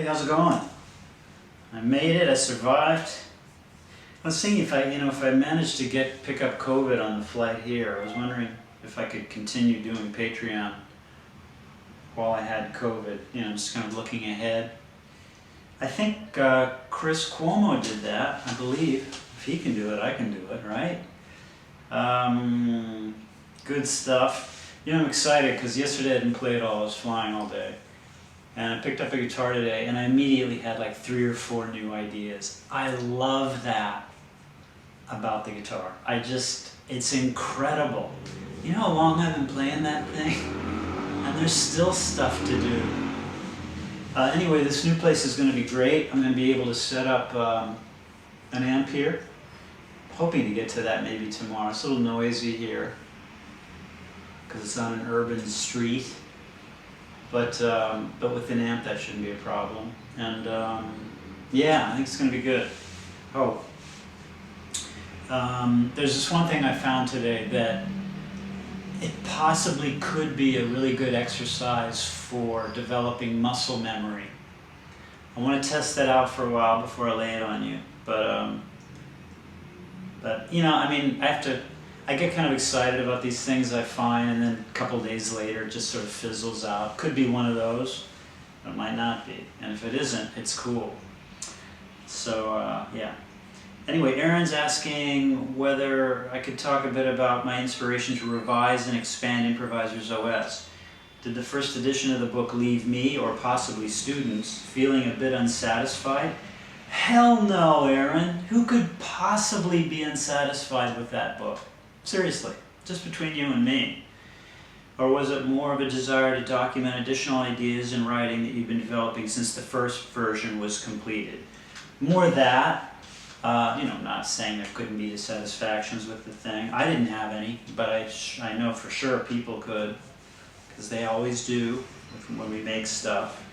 how's it going? I made it, I survived. I was thinking if I managed to pick up COVID on the flight here, I was wondering if I could continue doing Patreon while I had COVID, just kind of looking ahead. I think Chris Cuomo did that, I believe. If he can do it, I can do it, right? Good stuff. I'm excited because yesterday I didn't play at all. I was flying all day. And I picked up a guitar today and I immediately had like 3 or 4 new ideas. I love that about the guitar. It's incredible. You know how long I've been playing that thing? And there's still stuff to do. Anyway, this new place is going to be great. I'm going to be able to set up an amp here. Hoping to get to that maybe tomorrow. It's a little noisy here because it's on an urban street. But with an amp that shouldn't be a problem. And yeah, I think it's going to be good. Oh. There's this one thing I found today that it possibly could be a really good exercise for developing muscle memory. I want to test that out for a while before I lay it on you. But I get kind of excited about these things I find, and then a couple days later it just sort of fizzles out. Could be one of those, but it might not be. And if it isn't, it's cool. So, yeah. Anyway, Aaron's asking whether I could talk a bit about my inspiration to revise and expand Improviser's OS. Did the first edition of the book leave me, or possibly students, feeling a bit unsatisfied? Hell no, Aaron. Who could possibly be unsatisfied with that book? Seriously, just between you and me. Or was it more of a desire to document additional ideas in writing that you've been developing since the first version was completed? More that. Not saying there couldn't be dissatisfactions with the thing. I didn't have any, but I know for sure people could, because they always do when we make stuff.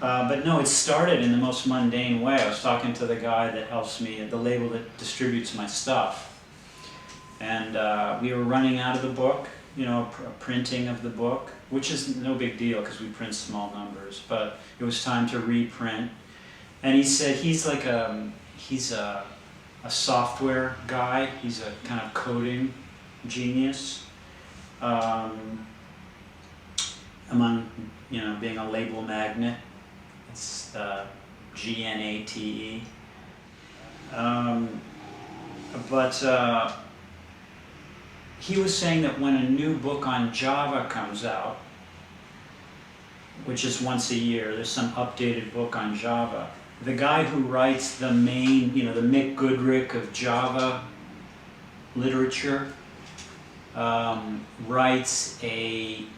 But no, it started in the most mundane way. I was talking to the guy that helps me at the label that distributes my stuff. And we were running out of the book, a printing of the book, which is no big deal because we print small numbers, but it was time to reprint. And he said he's a software guy. He's a kind of coding genius. Among, being a label magnet. It's GNATE. He was saying that when a new book on Java comes out, which is once a year, there's some updated book on Java, the guy who writes the main, the Mick Goodrick of Java literature, writes an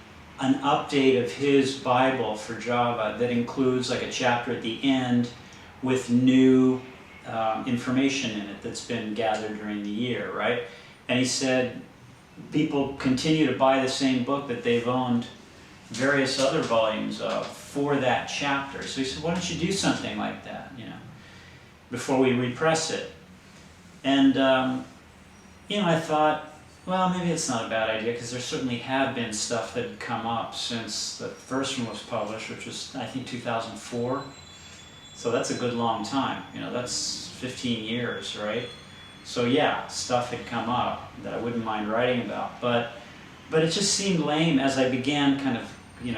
update of his Bible for Java that includes like a chapter at the end with new information in it that's been gathered during the year, right? And he said people continue to buy the same book that they've owned various other volumes of for that chapter. So he said, why don't you do something like that, before we repress it? And, I thought, well, maybe it's not a bad idea, because there certainly have been stuff that had come up since the first one was published, which was, I think, 2004. So that's a good long time. That's 15 years, right? So yeah, stuff had come up that I wouldn't mind writing about. But it just seemed lame as I began kind of,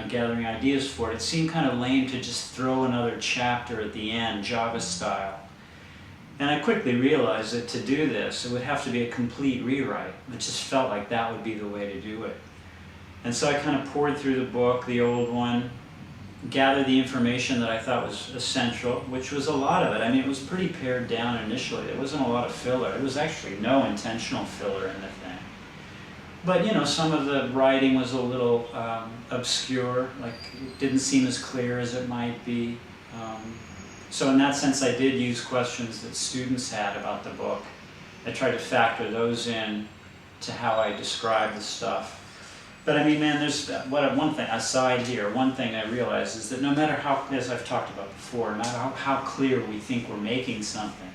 gathering ideas for it. It seemed kind of lame to just throw another chapter at the end, Java style. And I quickly realized that to do this, it would have to be a complete rewrite. It just felt like that would be the way to do it. And so I kind of poured through the book, the old one, gathered the information that I thought was essential, which was a lot of it. I mean, it was pretty pared down initially. There wasn't a lot of filler. There was actually no intentional filler in the thing. But, some of the writing was a little obscure, like it didn't seem as clear as it might be. So in that sense, I did use questions that students had about the book. I tried to factor those in to how I describe the stuff. But I mean, man, there's one thing, aside here, one thing I realize is that no matter how, as I've talked about before, no matter how clear we think we're making something,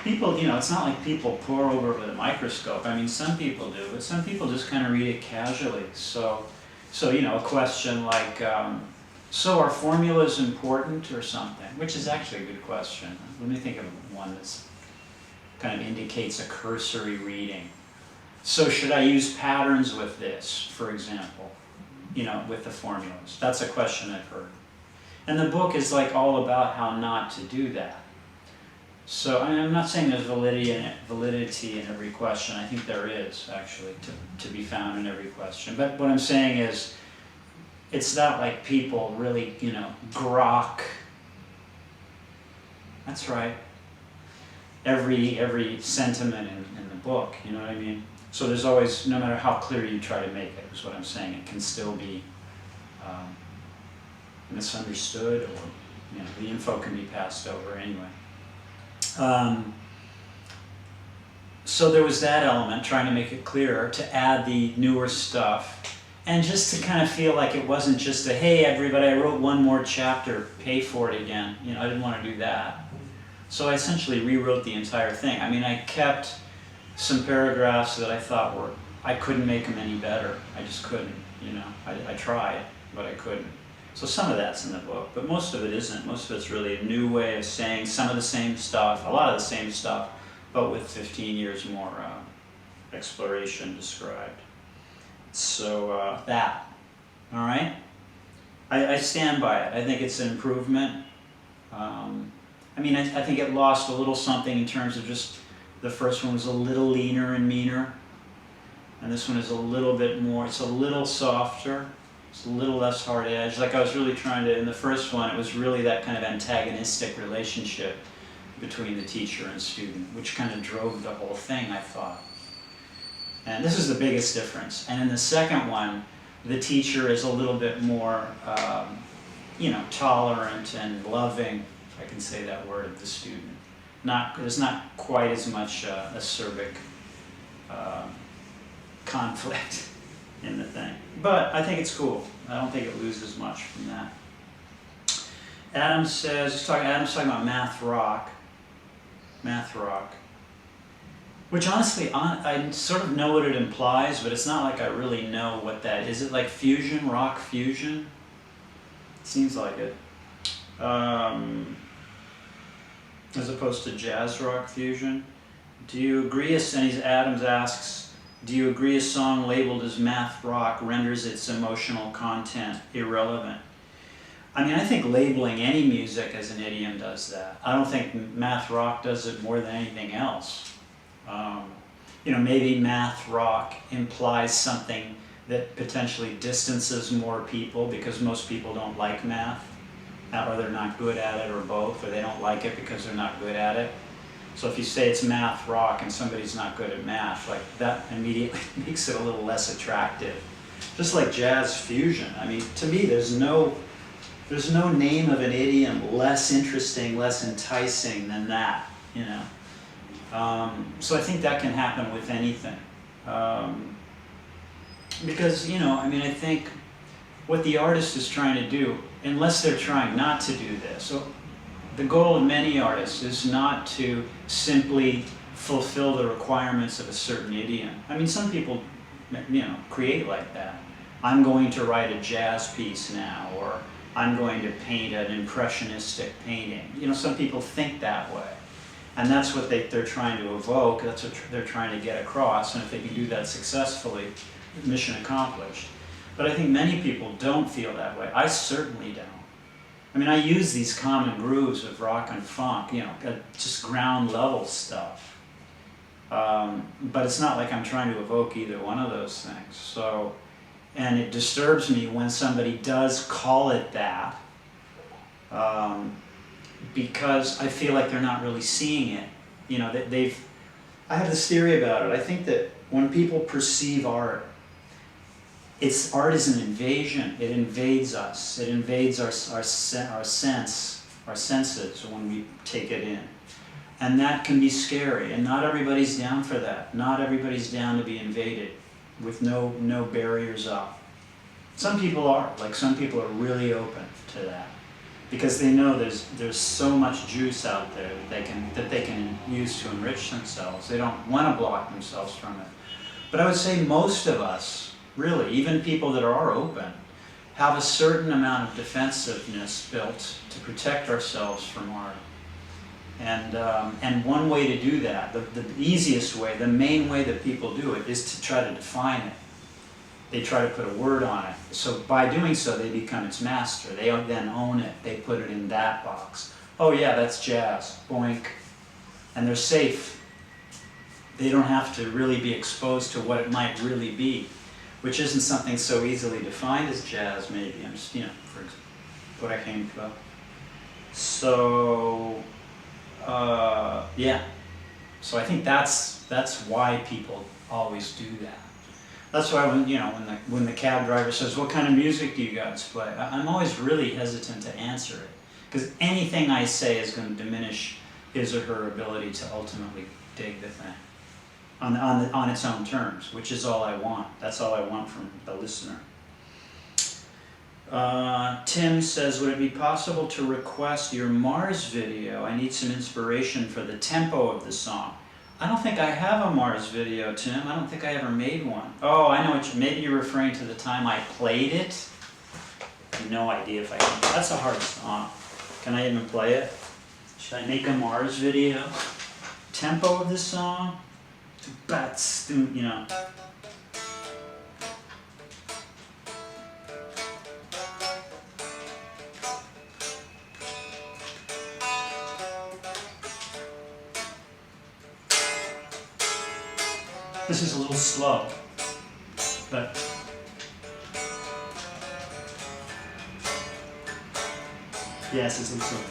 people, it's not like people pore over it with a microscope. I mean, some people do, but some people just kind of read it casually. So a question like, So are formulas important or something? Which is actually a good question. Let me think of one that's kind of indicates a cursory reading. So should I use patterns with this, for example, with the formulas? That's a question I've heard. And the book is like all about how not to do that. So I'm not saying there's validity in every question. I think there is, actually, to be found in every question. But what I'm saying is, it's not like people really, grok. That's right. Every sentiment in the book, you know what I mean? So there's always, no matter how clear you try to make it, is what I'm saying, it can still be misunderstood, or the info can be passed over anyway. So there was that element, trying to make it clearer, to add the newer stuff, and just to kind of feel like it wasn't just a, hey everybody, I wrote one more chapter, pay for it again. I didn't want to do that. So I essentially rewrote the entire thing. I mean, I kept some paragraphs that I thought I couldn't make them any better. I just couldn't, I tried, but I couldn't. So some of that's in the book, but most of it isn't. Most of it's really a new way of saying some of the same stuff, a lot of the same stuff, but with 15 years more exploration described. So that, all right? I stand by it. I think it's an improvement. I think it lost a little something in terms of just, the first one was a little leaner and meaner, and this one is a little bit more, it's a little softer. It's a little less hard edge. Like I was really trying to, in the first one, it was really that kind of antagonistic relationship between the teacher and student, which kind of drove the whole thing, I thought. And this is the biggest difference. And in the second one, the teacher is a little bit more, tolerant and loving, if I can say that word, of the student. There's not quite as much acerbic conflict in the thing. But I think it's cool. I don't think it loses much from that. Adam's talking about math rock, which honestly, I sort of know what it implies, but it's not like I really know what that is. Is it like fusion, rock fusion? It seems like it. As opposed to jazz rock fusion. Do you agree, Adams asks, do you agree a song labeled as math rock renders its emotional content irrelevant? I think labeling any music as an idiom does that. I don't think math rock does it more than anything else. Maybe math rock implies something that potentially distances more people because most people don't like math, or they're not good at it, or both, or they don't like it because they're not good at it. So if you say it's math rock and somebody's not good at math, like that immediately makes it a little less attractive. Just like jazz fusion. To me, there's no name of an idiom less interesting, less enticing than that, So I think that can happen with anything. Because, I think what the artist is trying to do, unless they're trying not to do this, so the goal of many artists is not to simply fulfill the requirements of a certain idiom. Some people, create like that. I'm going to write a jazz piece now, or I'm going to paint an impressionistic painting. Some people think that way. And that's what they're trying to evoke, that's what they're trying to get across, and if they can do that successfully, mission accomplished. But I think many people don't feel that way. I certainly don't. I use these common grooves of rock and funk, just ground level stuff. But it's not like I'm trying to evoke either one of those things. So, and it disturbs me when somebody does call it that, because I feel like they're not really seeing it. I have this theory about it. I think that when people perceive art, art is an invasion. It invades us. It invades our senses when we take it in. And that can be scary, and not everybody's down for that. Not everybody's down to be invaded with no barriers up. Some people are, some people are really open to that because they know there's so much juice out there that they can use to enrich themselves. They don't want to block themselves from it. But I would say most of us, really, even people that are open, have a certain amount of defensiveness built to protect ourselves from art. And one way to do that, the easiest way, the main way that people do it, is to try to define it. They try to put a word on it. So by doing so, they become its master. They then own it. They put it in that box. Oh yeah, that's jazz. Boink. And they're safe. They don't have to really be exposed to what it might really be, which isn't something so easily defined as jazz, maybe. I'm just, for what I came to. So, yeah. So I think that's why people always do that. That's why when the cab driver says, "What kind of music do you guys play?" I'm always really hesitant to answer it, because anything I say is going to diminish his or her ability to ultimately dig the thing on its own terms, which is all I want. That's all I want from the listener. Tim says, "Would it be possible to request your Mars video? I need some inspiration for the tempo of the song." I don't think I have a Mars video, Tim. I don't think I ever made one. Oh, I know maybe you're referring to the time I played it. I have no idea if I can. That's a hard song. Can I even play it? Should I make a Mars video? Tempo of the song? This is a little slow, but yes, it's a little slow.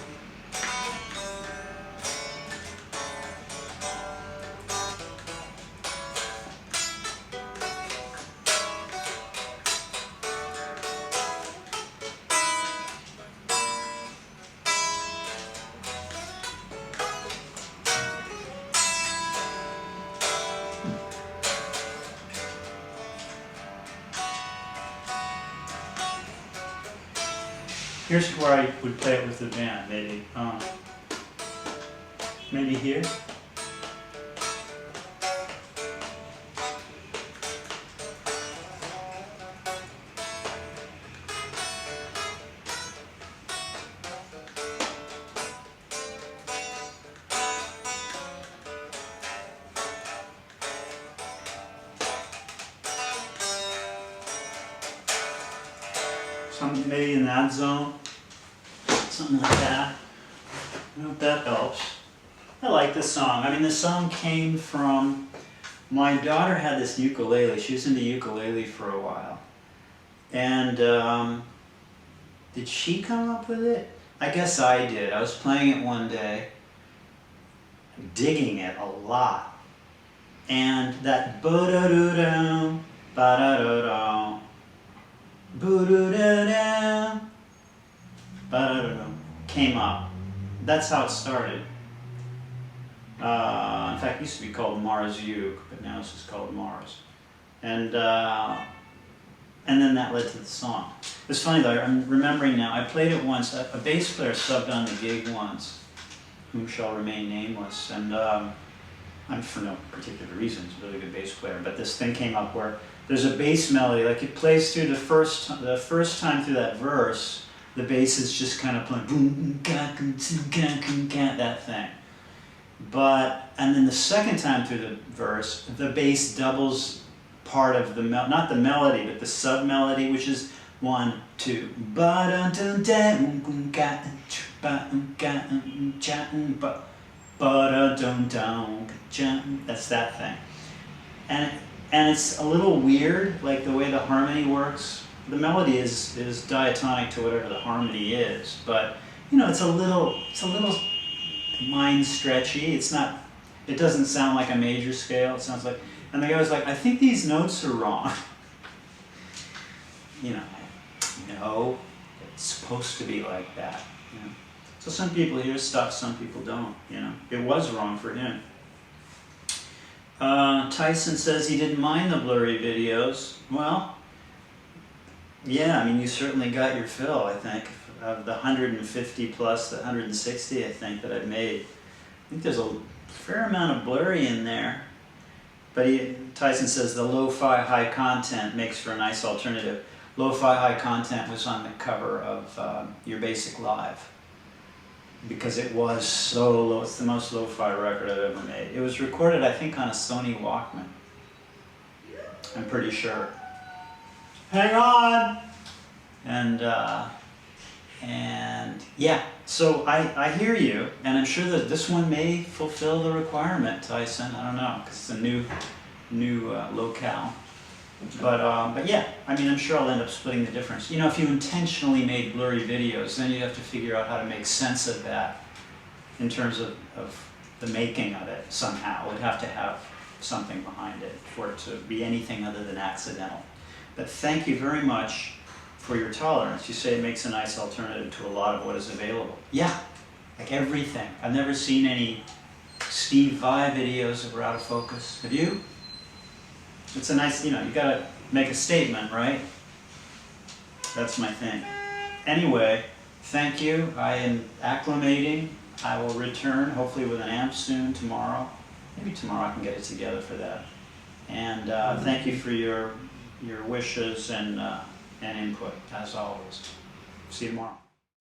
Here's where I would play it with the band, maybe. Maybe here. Maybe in that zone, something like that. I hope that helps. I like this song. I mean, this song came from, my daughter had this ukulele. She was into ukulele for a while. And did she come up with it? I guess I did. I was playing it one day, digging it a lot. And that ba-da-do-dum, ba-da-do-dum, boo-doo-da-da, ba-da-da-da, came up. That's how it started. In fact, it used to be called Mars Uke, but now it's just called Mars. And then that led to the song. It's funny though, I'm remembering now, I played it once, a bass player subbed on the gig once, whom shall remain nameless, and I'm for no particular reason, he's a really good bass player, but this thing came up where there's a bass melody, like it plays through the first time through that verse, the bass is just kind of playing boom, that thing. And then the second time through the verse, the bass doubles part of the not the melody, but the sub melody, which is 1, 2, that's that thing. And it's a little weird, like the way the harmony works. The melody is diatonic to whatever the harmony is, but it's a little mind stretchy. It doesn't sound like a major scale. It sounds like, and the guy was like, "I think these notes are wrong." No, it's supposed to be like that. So some people hear stuff, some people don't. It was wrong for him. Tyson says he didn't mind the blurry videos. Well, yeah, I mean, you certainly got your fill, I think, of the 150 plus the 160, I think, that I've made. I think there's a fair amount of blurry in there. But Tyson says the lo-fi high content makes for a nice alternative. Lo-Fi High Content was on the cover of Your Basic Live because it was so low. It's the most lo-fi record I've ever made. It was recorded, I think, on a Sony Walkman. I'm pretty sure. Hang on! And yeah, so I hear you, and I'm sure that this one may fulfill the requirement, Tyson. I don't know, because it's a new locale. But yeah, I mean, I'm sure I'll end up splitting the difference. You know, if you intentionally made blurry videos, then you have to figure out how to make sense of that in terms of the making of it somehow. It would have to have something behind it for it to be anything other than accidental. But thank you very much for your tolerance. You say it makes a nice alternative to a lot of what is available. Yeah, like everything. I've never seen any Steve Vai videos that were out of focus. Have you? It's a nice, you know, you gotta make a statement, right? That's my thing. Anyway, thank you. I am acclimating. I will return, hopefully with an amp soon tomorrow. Maybe tomorrow I can get it together for that. And thank you for your wishes and input, as always. See you tomorrow.